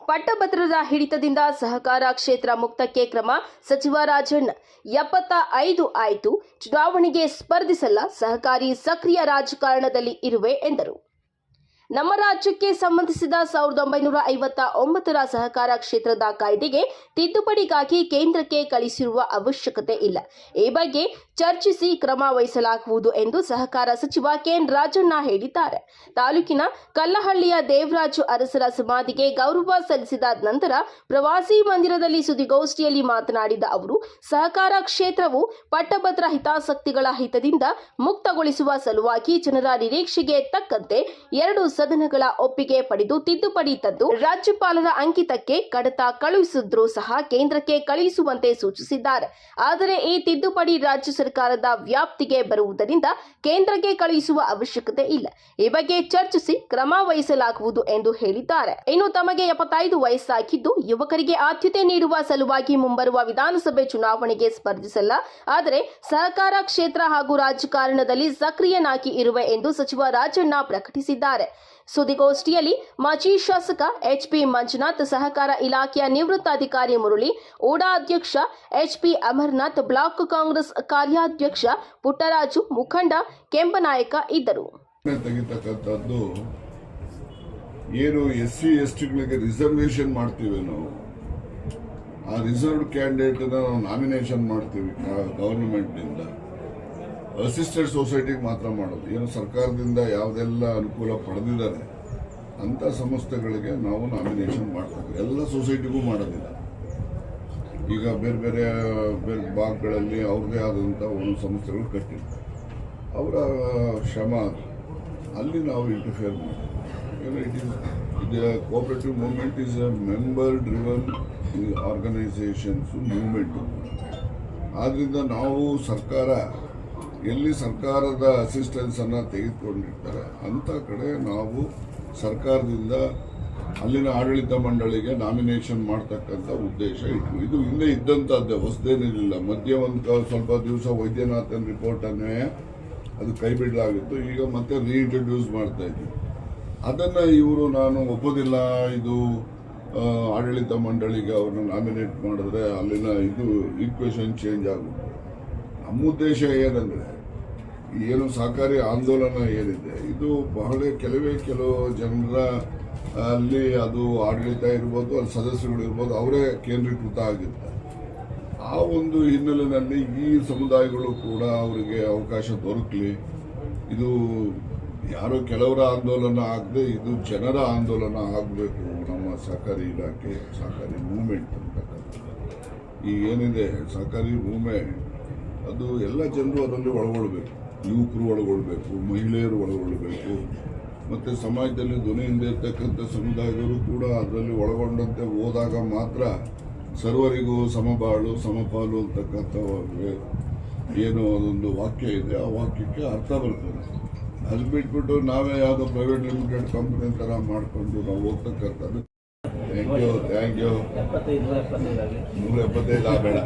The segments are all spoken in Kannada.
ಪಟ್ಟಭದ್ರದ ಹಿಡಿತದಿಂದ ಸಹಕಾರ ಕ್ಷೇತ್ರ ಮುಕ್ತಕ್ಕೆ ಕ್ರಮ. ಸಚಿವ ರಾಜಣ್ಣ 75 ಆಯಿತು, ಚುನಾವಣೆಗೆ ಸ್ಪರ್ಧಿಸಲ್ಲ, ಸಹಕಾರಿ ಸಕ್ರಿಯ ರಾಜಕಾರಣದಲ್ಲಿ ಇರುವೆ ಎಂದರು. ನಮ್ಮ ರಾಜ್ಯಕ್ಕೆ ಸಂಬಂಧಿಸಿದ 1959ರ ಸಹಕಾರ ಕ್ಷೇತ್ರದ ಕಾಯ್ದೆಗೆ ತಿದ್ದುಪಡಿಗಾಗಿ ಕೇಂದ್ರಕ್ಕೆ ಕಳಿಸಿರುವ ಅವಶ್ಯಕತೆ ಇಲ್ಲ. ಈ ಬಗ್ಗೆ ಚರ್ಚಿಸಿ ಕ್ರಮ ವಹಿಸಲಾಗುವುದು ಎಂದು ಸಹಕಾರ ಸಚಿವ ಕೆಎನ್ ರಾಜಣ್ಣ ಹೇಳಿದ್ದಾರೆ. ತಾಲೂಕಿನ ಕಲ್ಲಹಳ್ಳಿಯ ದೇವರಾಜು ಅರಸರ ಸಮಾಧಿಗೆ ಗೌರವ ಸಲ್ಲಿಸಿದ ನಂತರ ಪ್ರವಾಸಿ ಮಂದಿರದಲ್ಲಿ ಸುದ್ದಿಗೋಷ್ಠಿಯಲ್ಲಿ ಮಾತನಾಡಿದ ಅವರು, ಸಹಕಾರ ಕ್ಷೇತ್ರವು ಪಟ್ಟಭದ್ರ ಹಿತಾಸಕ್ತಿಗಳ ಹಿತದಿಂದ ಮುಕ್ತಗೊಳಿಸುವ ಸಲುವಾಗಿ ಜನರ ನಿರೀಕ್ಷೆಗೆ ತಕ್ಕಂತೆ 2 ಸದನಗಳ ಒಪ್ಪಿಗೆ ಪಡೆದು ತಿದ್ದುಪಡಿ ತಂದು ರಾಜ್ಯಪಾಲರ ಅಂಕಿತಕ್ಕೆ ಕಡತ ಕಳುಹಿಸಿದ್ರೂ ಸಹ ಕೇಂದ್ರಕ್ಕೆ ಕಳುಹಿಸುವಂತೆ ಸೂಚಿಸಿದ್ದಾರೆ. ಆದರೆ ಈ ತಿದ್ದುಪಡಿ ರಾಜ್ಯ ಸರ್ಕಾರದ ವ್ಯಾಪ್ತಿಗೆ ಬರುವುದರಿಂದ ಕೇಂದ್ರಕ್ಕೆ ಕಳುಹಿಸುವ ಅವಶ್ಯಕತೆ ಇಲ್ಲ. ಈ ಬಗ್ಗೆ ಚರ್ಚಿಸಿ ಕ್ರಮ ವಹಿಸಲಾಗುವುದು ಎಂದು ಹೇಳಿದ್ದಾರೆ. ಇನ್ನು ತಮಗೆ 75 ವಯಸ್ಸಾಗಿದ್ದು ಯುವಕರಿಗೆ ಆದ್ಯತೆ ನೀಡುವ ಸಲುವಾಗಿ ಮುಂಬರುವ ವಿಧಾನಸಭೆ ಚುನಾವಣೆಗೆ ಸ್ಪರ್ಧಿಸಲ್ಲ, ಆದರೆ ಸಹಕಾರ ಕ್ಷೇತ್ರ ಹಾಗೂ ರಾಜಕಾರಣದಲ್ಲಿ ಸಕ್ರಿಯನಾಗಿ ಇರುವೆ ಎಂದು ಸಚಿವ ರಾಜಣ್ಣ ಪ್ರಕಟಿಸಿದ್ದಾರೆ. ಸುದ್ದಿಗೋಷ್ಠಿಯಲ್ಲಿ ಮಾಜಿ ಶಾಸಕ ಎಚ್ಪಿ ಮಂಜುನಾಥ್, ಸಹಕಾರ ಇಲಾಖೆಯ ನಿವೃತ್ತ ಅಧಿಕಾರಿ ಮುರಳಿ, ಓಡಾ ಅಧ್ಯಕ್ಷ ಎಚ್ಪಿ ಅಮರನಾಥ್, ಬ್ಲಾಕ್ ಕಾಂಗ್ರೆಸ್ ಕಾರ್ಯಾಧ್ಯಕ್ಷ ಪುಟ್ಟರಾಜು, ಮುಖಂಡ ಕೆಂಪನಾಯಕ ಇದ್ದರು. ಏನು SC STಗಳಿಗೆ ರಿಸರ್ವೇಶನ್ ಮಾಡ್ತೀವಿ, ನಾವು ಆ ರಿಸರ್ವ್ಡ್ ಕ್ಯಾಂಡಿಡೇಟ್ ನಾವು ನಾಮಿನೇಷನ್ ಮಾಡ್ತೀವಿ ಗವರ್ನಮೆಂಟ್ನಿಂದ. ಅಸಿಸ್ಟೆಡ್ ಸೊಸೈಟಿಗೆ ಮಾತ್ರ ಮಾಡೋದು. ಏನು ಸರ್ಕಾರದಿಂದ ಯಾವುದೆಲ್ಲ ಅನುಕೂಲ ಪಡೆದಿದ್ದಾರೆ ಅಂತ ಸಂಸ್ಥೆಗಳಿಗೆ ನಾವು ನಾಮಿನೇಷನ್ ಮಾಡ್ತೀವಿ. ಎಲ್ಲ ಸೊಸೈಟಿಗೂ ಮಾಡೋದಿಲ್ಲ. ಈಗ ಬೇರೆ ಬೇರೆ ಭಾಗಗಳಲ್ಲಿ ಅವ್ರದ್ದೇ ಆದಂಥ ಒಂದು ಸಂಸ್ಥೆಗಳು ಕಟ್ಟಿರ್ತಾರೆ. ಅವರ ಶ್ರಮ ಅಲ್ಲಿ ನಾವು ಇಂಟರ್ಫಿಯರ್ ಮಾಡ್ತೀವಿ. ಇದು cooperative movement is A member driven organisations movement. ಆದ್ದರಿಂದ ನಾವು ಸರ್ಕಾರ ಎಲ್ಲಿ ಸರ್ಕಾರದ ಅಸಿಸ್ಟೆನ್ಸನ್ನು ತೆಗೆದುಕೊಂಡಿರ್ತಾರೆ ಅಂಥ ಕಡೆ ನಾವು ಸರ್ಕಾರದಿಂದ ಅಲ್ಲಿನ ಆಡಳಿತ ಮಂಡಳಿಗೆ ನಾಮಿನೇಷನ್ ಮಾಡ್ತಕ್ಕಂಥ ಉದ್ದೇಶ ಇತ್ತು. ಇದು ಹಿಂದೆ ಇದ್ದಂಥದ್ದೇ, ಹೊಸದೇನಿರಲಿಲ್ಲ. ಮಧ್ಯೆ ಒಂದು ಸ್ವಲ್ಪ ದಿವಸ ವೈದ್ಯನಾಥನ್ ರಿಪೋರ್ಟನ್ನೇ ಅದು ಕೈ ಬಿಡಲಾಗಿತ್ತು. ಈಗ ಮತ್ತೆ ರೀಇಂಟ್ರೊಡ್ಯೂಸ್ ಮಾಡ್ತಾ ಇದ್ವಿ. ಅದನ್ನು ಇವರು ನಾನು ಒಪ್ಪೋದಿಲ್ಲ, ಇದು ಆಡಳಿತ ಮಂಡಳಿಗೆ ಅವ್ರನ್ನ ನಾಮಿನೇಟ್ ಮಾಡಿದ್ರೆ ಅಲ್ಲಿನ ಇದು ಈಕ್ವೇಷನ್ ಚೇಂಜ್ ಆಗುತ್ತೆ. ನಮ್ಮ ಉದ್ದೇಶ ಏನಂದರೆ, ಏನು ಸಹಕಾರಿ ಆಂದೋಲನ ಏನಿದೆ ಇದು ಕೆಲವು ಜನರ ಅಲ್ಲಿ ಅದು ಆಡಳಿತ ಇರ್ಬೋದು, ಅಲ್ಲಿ ಸದಸ್ಯರು ಇರ್ಬೋದು, ಅವರೇ ಕೇಂದ್ರೀಕೃತ ಆಗಿರ್ತಾರೆ. ಆ ಒಂದು ಹಿನ್ನೆಲೆಯಲ್ಲಿ ಈ ಸಮುದಾಯಗಳು ಕೂಡ ಅವರಿಗೆ ಅವಕಾಶ ದೊರಕಲಿ. ಇದು ಯಾರೋ ಕೆಲವರ ಆಂದೋಲನ ಆಗದೆ ಇದು ಜನರ ಆಂದೋಲನ ಆಗಬೇಕು. ನಮ್ಮ ಸಹಕಾರಿ ಇಲಾಖೆ ಸಹಕಾರಿ ಮೂವ್ಮೆಂಟ್ ಅಂತಕ್ಕಂಥದ್ದು ಈ ಏನಿದೆ ಸಹಕಾರಿ ಮೂವ್ಮೆಂಟ್, ಅದು ಎಲ್ಲ ಜನರು ಅದರಲ್ಲಿ ಒಳಗೊಳ್ಬೇಕು. ಯುವಕರು ಒಳಗೊಳ್ಬೇಕು, ಮಹಿಳೆಯರು ಒಳಗೊಳ್ಬೇಕು, ಮತ್ತು ಸಮಾಜದಲ್ಲಿ ಧ್ವನಿಯಿಂದ ಇರ್ತಕ್ಕಂಥ ಸಮುದಾಯದವರು ಕೂಡ ಅದರಲ್ಲಿ ಒಳಗೊಂಡಂತೆ ಹೋದಾಗ ಮಾತ್ರ ಸರ್ವರಿಗೂ ಸಮಬಾಳು ಸಮಪಾಲು ಅಂತಕ್ಕಂಥ ಏನು ಅದೊಂದು ವಾಕ್ಯ ಇದೆ, ಆ ವಾಕ್ಯಕ್ಕೆ ಅರ್ಥ ಬರ್ತದೆ. ಅದು ಬಿಟ್ಬಿಟ್ಟು ನಾವೇ ಯಾವುದೋ ಪ್ರೈವೇಟ್ ಲಿಮಿಟೆಡ್ ಕಂಪನಿ ಥರ ಮಾಡಿಕೊಂಡು ನಾವು ಹೋಗ್ತಕ್ಕಂಥದ್ದು. ಥ್ಯಾಂಕ್ ಯು 175 ಬೇಡ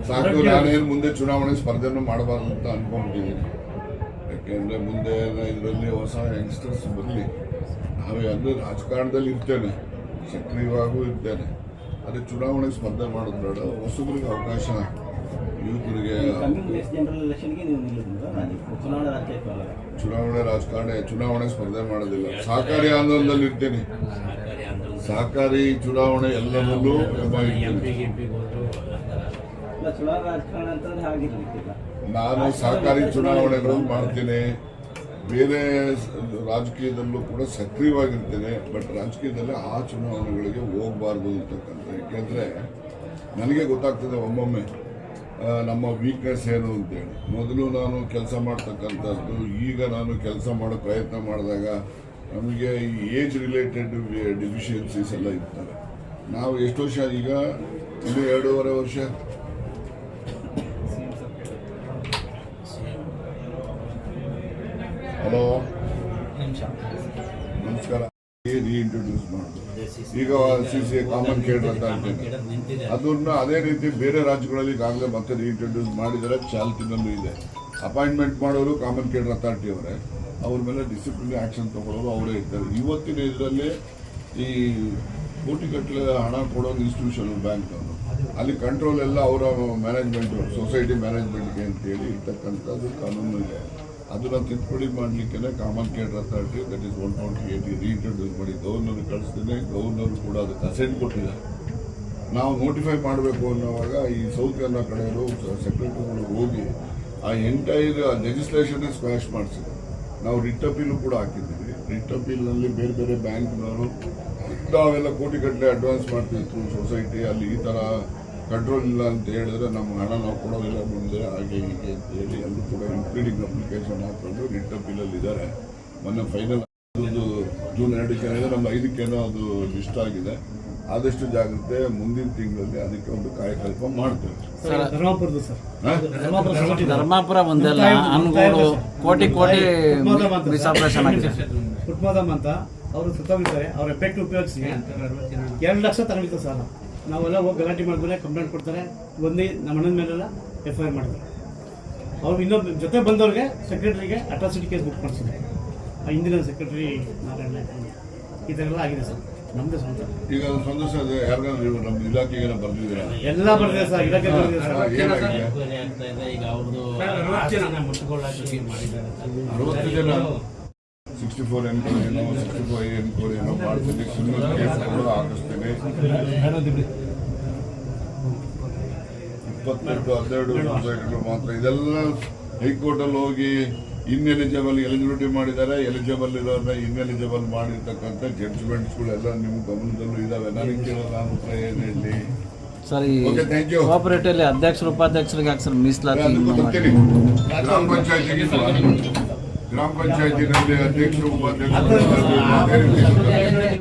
ಸಾಕು. ನಾನೇನು ಮುಂದೆ ಚುನಾವಣೆ ಸ್ಪರ್ಧೆನೂ ಮಾಡಬಾರ್ದು ಅಂತ ಅನ್ಕೊಂಡಿದ್ದೀನಿ. ಯಾಕೆಂದರೆ ಮುಂದೆ ಇದರಲ್ಲಿ ಹೊಸ ಯಂಗ್ಸ್ಟರ್ಸ್ ಬರಲಿ. ನಾವೇ ಅಂದರೆ ರಾಜಕಾರಣದಲ್ಲಿ ಇರ್ತೇನೆ, ಸಕ್ರಿಯವಾಗೂ ಇರ್ತೇನೆ. ಅದೇ ಚುನಾವಣೆ ಸ್ಪರ್ಧೆ ಮಾಡೋದು ಬೇಡ. ಹೊಸಬರಿಗೆ ಅವಕಾಶ, ಯುವಕರಿಗೆ ಚುನಾವಣೆ ಸ್ಪರ್ಧೆ ಮಾಡೋದಿಲ್ಲ. ಸಹಕಾರಿ ಆಂದೋಲನದಲ್ಲಿ ಇರ್ತೇನೆ. ಸಹಕಾರಿ ಚುನಾವಣೆ ಎಲ್ಲರಲ್ಲೂ ನಾನು ಸಹಕಾರಿ ಚುನಾವಣೆಗಳು ಮಾಡ್ತೇನೆ. ಬೇರೆ ರಾಜಕೀಯದಲ್ಲೂ ಕೂಡ ಸಕ್ರಿಯವಾಗಿರ್ತೇನೆ. ಬಟ್ ರಾಜಕೀಯದಲ್ಲಿ ಆ ಚುನಾವಣೆಗಳಿಗೆ ಹೋಗಬಾರ್ದು ಅಂತಕ್ಕಂಥ. ಯಾಕೆಂದರೆ ನನಗೆ ಗೊತ್ತಾಗ್ತದೆ ಒಮ್ಮೊಮ್ಮೆ ನಮ್ಮ ವೀಕ್ನೆಸ್ ಏನು ಅಂತೇಳಿ. ಮೊದಲು ನಾನು ಕೆಲಸ ಮಾಡ್ತಕ್ಕಂಥದ್ದು, ಈಗ ನಾನು ಕೆಲಸ ಮಾಡೋ ಪ್ರಯತ್ನ ಮಾಡಿದಾಗ ನಮಗೆ ಈ ಏಜ್ ರಿಲೇಟೆಡ್ ಡೆಫಿಷಿಯನ್ಸೀಸ್ ಎಲ್ಲ ಇರ್ತವೆ. ನಾವು ಎಷ್ಟು ವರ್ಷ ಈಗ ಇನ್ನು 2.5 ವರ್ಷ ಹಲೋ ನಮಸ್ಕಾರ ರೀಇಂಟ್ರೊಡ್ಯೂಸ್ ಮಾಡೋದು. ಈಗ CCA ಕಾಮನ್ ಕೇಡರ್ ಅಂತ ಅಂತೇನೆ, ಅದನ್ನ ಅದೇ ರೀತಿ ಬೇರೆ ರಾಜ್ಯಗಳಲ್ಲಿ ಈಗಾಗಲೇ ಮತ್ತೆ ರೀಇಂಟ್ರೊಡ್ಯೂಸ್ ಮಾಡಿದರೆ ಚಾಲ್ತಿನಲ್ಲೂ ಇದೆ. ಅಪಾಯಿಂಟ್ಮೆಂಟ್ ಮಾಡೋರು ಕಾಮನ್ ಕೇಡರ್ ಅಥಾರಿಟಿ ಅವರೇ, ಅವ್ರ ಮೇಲೆ ಡಿಸಿಪ್ಲಿನರಿ ಆಕ್ಷನ್ ತಗೊಳ್ಳೋರು ಅವರೇ ಇದ್ದಾರೆ. ಇವತ್ತಿನ ಇದರಲ್ಲಿ ಈ ಕೋಟಿಗಟ್ಟಲೆ ಹಣ ಕೊಡೋ ಇನ್ಸ್ಟಿಟ್ಯೂಷನ್ ಬ್ಯಾಂಕ್ ಅವರು, ಅಲ್ಲಿ ಕಂಟ್ರೋಲ್ ಎಲ್ಲ ಅವರ ಮ್ಯಾನೇಜ್ಮೆಂಟ್, ಸೊಸೈಟಿ ಮ್ಯಾನೇಜ್ಮೆಂಟ್ಗೆ ಅಂತೇಳಿ ಇರ್ತಕ್ಕಂಥದ್ದು ಕಾನೂನು ಇದೆ. ಅದನ್ನು ತಿದ್ದುಪಡಿ ಮಾಡಲಿಕ್ಕೆ common cadre authority that is 128 reintroduce ಮಾಡಿ ಗವರ್ನರ್ ಕಳಿಸ್ತೀನಿ. ಗವರ್ನರ್ ಕೂಡ ಅದಕ್ಕೆ ಅಸೆಂಟ್ ಕೊಟ್ಟಿದ್ದಾರೆ. ನಾವು ನೋಟಿಫೈ ಮಾಡಬೇಕು ಅನ್ನೋವಾಗ ಈ ಸೌತ್ ಕನ್ನಡ ಕಡೆಯವರು ಸೆಕ್ರೆಟರಿಗಳು ಹೋಗಿ ಆ ಎಂಟೈರ್ ಲೆಜಿಸ್ಲೇಷನ್ನೇ ಸ್ಕ್ವಾಶ್ ಮಾಡಿಸಿದ್ರು. ನಾವು ರಿಟ್ ಅಪೀಲು ಕೂಡ ಹಾಕಿದ್ದೀವಿ. ರಿಟ್ ಅಪೀಲ್ನಲ್ಲಿ ಬೇರೆ ಬೇರೆ ಬ್ಯಾಂಕ್ನವರು ನಾವೆಲ್ಲ ಕೋಟಿಗಟ್ಟಲೆ ಅಡ್ವಾನ್ಸ್ ಮಾಡ್ತಿದ್ರು ಸೊಸೈಟಿ, ಅಲ್ಲಿ ಈ ಥರ ಕಂಟ್ರೋಲ್ ಇಲ್ಲ ಅಂತ ಹೇಳಿದ್ರೆ ನಮ್ಮ ಹಣ ನಾವು ಕೊಡೋದಿಲ್ಲ ಮುಂದೆ, ಹಾಗೆ ಹೀಗೆ ಅಂತ ಹೇಳಿ ಎಲ್ಲರೂ ಕೂಡ ಇನ್ಕ್ಲೂಡಿಂಗ್ ಅಪ್ಲಿಕೇಶನ್ ಹಾಕೊಂಡು ರಿಟ್ ಅಪೀಲಲ್ಲಿ ಇದ್ದಾರೆ. ಮೊನ್ನೆ ಫೈನಲ್ ಅದು ಜೂನ್ 2ಕ್ಕೆ ನಮ್ಮ 5ಕ್ಕೇನೋ ಅದು ಲಿಸ್ಟ್ ಆಗಿದೆ. ಆದಷ್ಟು ಜಾಗ್ರತೆ ಮುಂದಿನ ತಿಂಗಳಲ್ಲಿ ಅದಕ್ಕೆ ಒಂದು ಕಾಯಕಲ್ಪ ಮಾಡ್ತೇವೆ. ಧರ್ಮಾಪುರ ಒಂದೆಲ್ಲ ಅನ್ಗೋಡು ಕೋಟಿ ಮಿಸ್ಆಪರೇಷನ್ ಆಗಿದೆ. ಫುಟ್ಮಾದಮ್ ಅಂತ ಅವರು ಸುತ್ತೋಗಿದ್ದಾರೆ. ಅವ್ರ ಎಫೆಕ್ಟ್ ಉಪಯೋಗಿಸಿ 2 ಲಕ್ಷ ತಗೊಂಡಿತ್ತು ಸಾಲ. ನಾವೆಲ್ಲ ಹೋಗಿ ಗಲಾಟೆ ಮಾಡಿದ್ರೆ ಕಂಪ್ಲೇಂಟ್ ಕೊಡ್ತಾರೆ. ಬಂದು ನಮ್ಮ ಅಣ್ಣನ ಮೇಲೆಲ್ಲ FIR ಮಾಡಿದ್ರು. ಅವ್ರು ಇನ್ನೊಬ್ಬ ಜೊತೆ ಬಂದವ್ರಿಗೆ ಸೆಕ್ರೆಟರಿಗೆ ಅಟ್ರಾಸಿಟಿ ಕೇಸ್ ಬುಕ್ ಮಾಡಿಸಿದ್ರು. ಆ ಹಿಂದಿನ ಸೆಕ್ರೆಟರಿ ನಾರಾಯಣ ಈ ಥರ ಎಲ್ಲ ಆಗಿದೆ ಸರ್. ನಮ್ಮದೇ ಸ್ವಂತ. ಈಗ ಸಂತೋಷ ಯಾರಿಗಾದ್ರು ನಮ್ಮ ಇಲಾಖೆಗೆ ಬರ್ದಿದ್ದೀರಾ? ಎಲ್ಲ ಬರ್ದಿದೆ ಸರ್, ಇಲಾಖೆ ಬರ್ದಿದೆ ಸರ್. ಏನಾಗಿದೆ? 60 ಜನ 64 ಎನ್ಕ್ವೈರಿ 65 ಎನ್ಕ್ವೈರಿ ಮಾಡ್ತೀನಿ. ಸಿಂಗಲ್ ಕೇಸ್ ಕೂಡ ಹಾಕಿಸ್ತೀನಿ. 12 ಸೊಸೈಟಿಗಳು ಮಾತ್ರ. ಇದೆಲ್ಲ ಹೈಕೋರ್ಟಲ್ಲಿ ಹೋಗಿ ಎಲಿಜಿಬಿಲಿಟಿ ಮಾಡಿದ್ದಾರೆ. ಎಲಿಜಿಬಲ್ ಇರೋದನ್ನ ಇನ್ಎಲಿಜಿಬಲ್ ಮಾಡಿರ್ತಕ್ಕಂಥ ಜಡ್ಜ್ಮೆಂಟ್ಸ್ಗಳೆಲ್ಲ ನಿಮ್ಮ ಗಮನದಲ್ಲೂ ಇದಾವೆ. ನನಗೆ ಕೇಳೋ ನಾನು ಉತ್ತರ ಏನು ಹೇಳಿ ಸರ್? ಈ ಓಕೆ, ಥ್ಯಾಂಕ್ ಯು. ಕೋಆಪರೇಟಿವ್ ಅಧ್ಯಕ್ಷರು ಉಪಾಧ್ಯಕ್ಷರಿಗೆ ಯಾಕೆ ಸರ್ ಮೀಸಲಾತಿ? ಗ್ರಾಮ ಪಂಚಾಯತಿನಲ್ಲಿ ಅಧ್ಯಕ್ಷರು ಉಪಾಧ್ಯಕ್ಷರು